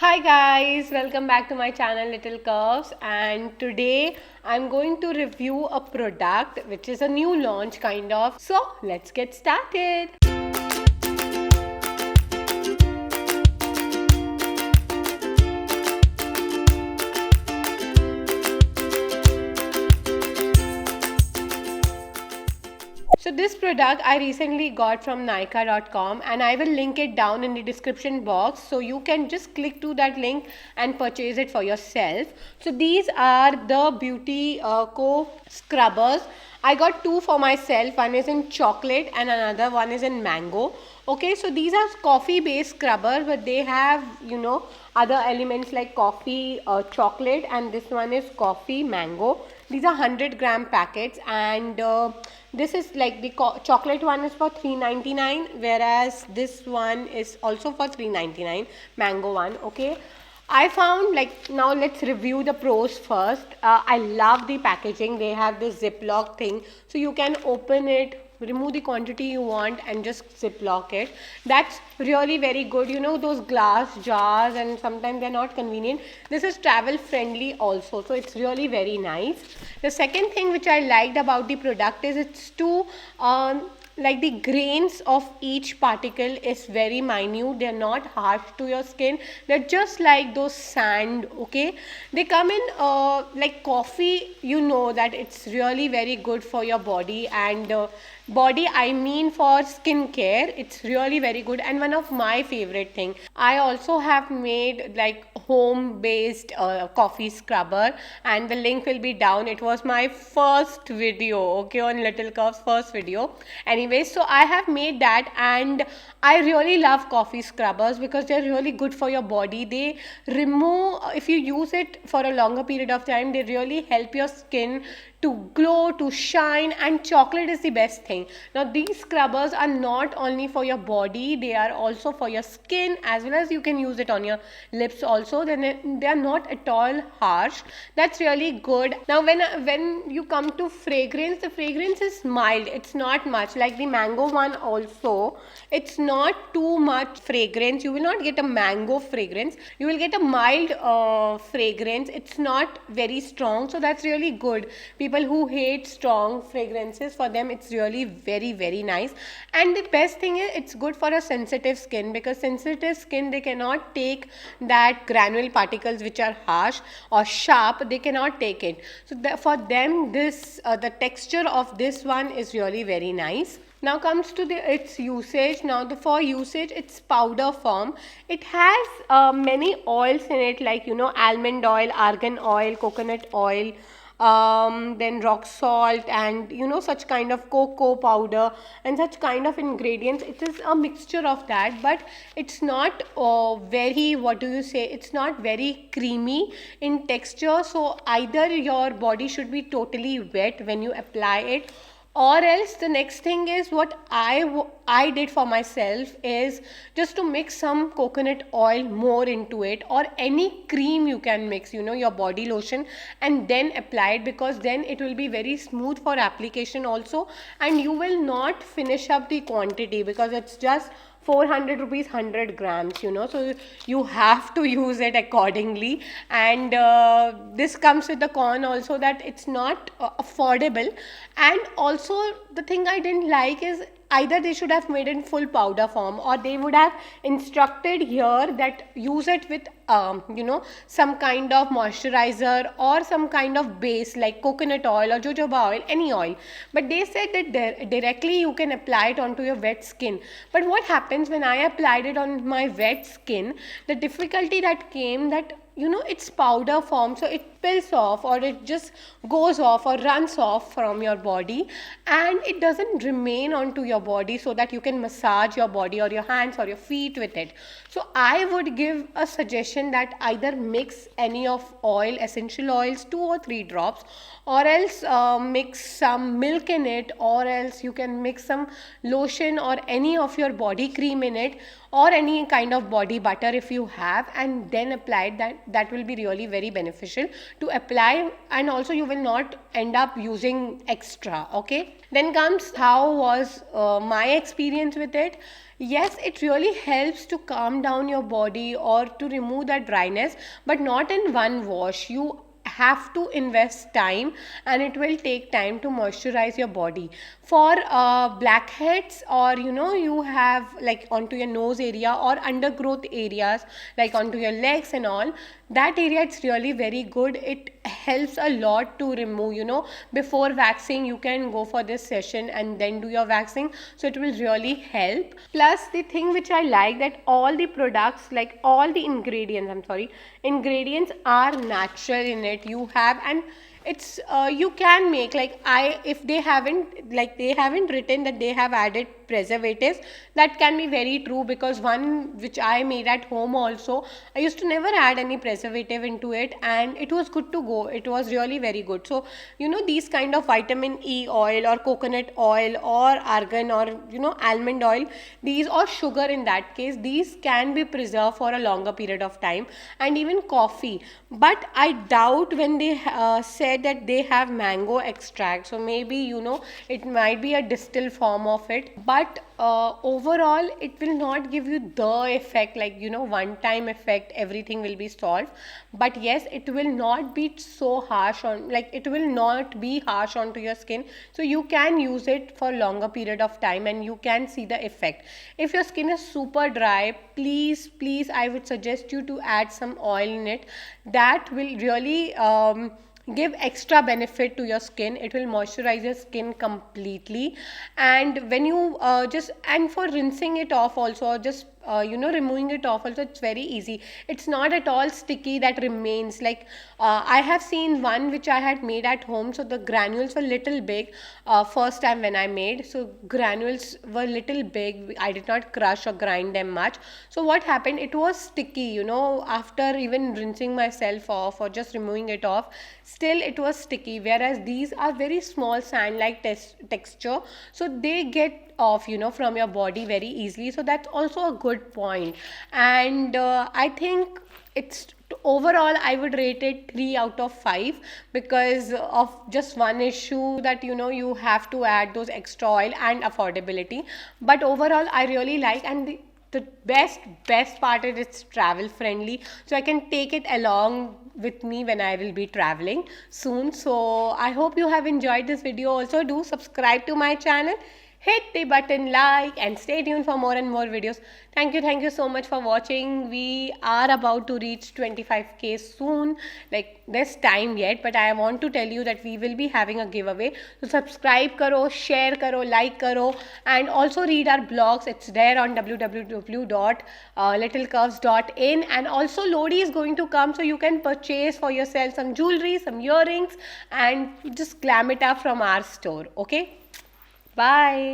Hi guys, welcome back to my channel Little Curves, and today I'm going to review a product which is a new launch kind of. So let's get started. So this product I recently got from Nykaa.com, and I will link it down in the description box, so you can just click to that link and purchase it for yourself. So these are the Beauty Co scrubbers. I got two for myself. One is in chocolate and another one is in mango. Okay, so these are coffee based scrubbers, but they have other elements like coffee, chocolate, and this one is coffee mango. These are 100-gram packets, and this is like the chocolate one is for 3.99, whereas this one is also for 3.99, mango one. Okay, I found, like, now let's review the pros first. I love the packaging. They have this ziplock thing, so you can open it, remove the quantity you want, and just ziplock it. That's really very good. You know, those glass jars, and sometimes they're not convenient. This is travel friendly also, so it's really very nice. The second thing which I liked about the product is it's too like the grains of each particle is very minute. They're not harsh to your skin. They're just like those sand. Okay, they come in like coffee. You know that it's really very good for your body, and body I mean for skincare. It's really very good, and one of my favorite thing. I also have made like home based coffee scrubber, and the link will be down. It was my first video, okay, on Little Curves first video. Anyway, so I have made that, and I really love coffee scrubbers because they're really good for your body. They remove, if you use it for a longer period of time, they really help your skin to glow, to shine, and chocolate is the best thing. Now these scrubbers are not only for your body, they are also for your skin, as well as you can use it on your lips also. Then they are not at all harsh. That's really good. Now when you come to fragrance, the fragrance is mild. It's not much like the mango one also. It's not too much fragrance. You will not get a mango fragrance. You will get a mild fragrance. It's not very strong, so that's really good. People who hate strong fragrances, for them it's really very nice. And the best thing is it's good for a sensitive skin, because sensitive skin, they cannot take that granule particles which are harsh or sharp. They cannot take it. So for them, this the texture of this one is really very nice. Now comes to its usage. Now for usage, it's powder form. It has many oils in it, like almond oil, argan oil, coconut oil, then rock salt, and such kind of cocoa powder and such kind of ingredients. It is a mixture of that, but it's not very, what do you say, it's not very creamy in texture. So either your body should be totally wet when you apply it, or else the next thing is what I did for myself is just to mix some coconut oil more into it, or any cream you can mix, your body lotion, and then apply it, because then it will be very smooth for application also, and you will not finish up the quantity, because it's just 400 rupees 100 grams, so you have to use it accordingly. And this comes with the con also, that it's not affordable. And also, the thing I didn't like is either they should have made it in full powder form, or they would have instructed here that use it with some kind of moisturizer or some kind of base like coconut oil or jojoba oil, any oil. But they said that directly you can apply it onto your wet skin. But what happens when I applied it on my wet skin, the difficulty that came, that it's powder form, so it pills off, or it just goes off or runs off from your body, and it doesn't remain onto your body so that you can massage your body or your hands or your feet with it. So I would give a suggestion that either mix any of oil, essential oils, 2 or 3 drops, or else mix some milk in it, or else you can mix some lotion or any of your body cream in it, or any kind of body butter if you have, and then apply that will be really very beneficial to apply, and also you will not end up using extra. Okay, then comes how was my experience with it. Yes, it really helps to calm down your body or to remove that dryness, but not in one wash. You have to invest time, and it will take time to moisturize your body. For blackheads, or you have like onto your nose area or undergrowth areas, like onto your legs and all, that area it's really very good. It helps a lot to remove, before waxing you can go for this session and then do your waxing, so it will really help. Plus the thing which I like, that all the products, like all the ingredients are natural in it. You have, and it's you can make, like, if they haven't written that they have added preservatives, that can be very true, because one which I made at home also, I used to never add any preservative into it, and it was good to go. It was really very good. So these kind of vitamin E oil or coconut oil or argan or almond oil, these, or sugar in that case, these can be preserved for a longer period of time. And even coffee, but I doubt when they said that they have mango extract, so maybe it might be a distilled form of it, but overall it will not give you the effect, like one time effect, everything will be solved. But yes, it will not be so harsh on, like, it will not be harsh onto your skin, so you can use it for longer period of time and you can see the effect. If your skin is super dry, please I would suggest you to add some oil in it. That will really give extra benefit to your skin. It will moisturize your skin completely. And when you and for rinsing it off also, or just removing it off also, it's very easy. It's not at all sticky that remains. Like I have seen one which I had made at home, so the granules were little big first time when I made, so granules were little big. I did not crush or grind them much, so what happened, it was sticky, after even rinsing myself off or just removing it off, still it was sticky. Whereas these are very small sand like texture, so they get off from your body very easily, so that's also a good point. And I think it's, overall I would rate it 3 out of 5, because of just one issue, that you have to add those extra oil and affordability. But overall I really like, and the best part is it's travel friendly, so I can take it along with me when I will be traveling soon. So I hope you have enjoyed this video. Also, do subscribe to my channel, hit the button like, and stay tuned for more and more videos. Thank you so much for watching. We are about to reach 25k soon. Like, there's time yet, but I want to tell you that we will be having a giveaway. So subscribe karo, share karo, like karo, and also read our blogs. It's there on www.littlecurves.in. and also Lodi is going to come, so you can purchase for yourself some jewelry, some earrings, and just glam it up from our store. Okay, bye.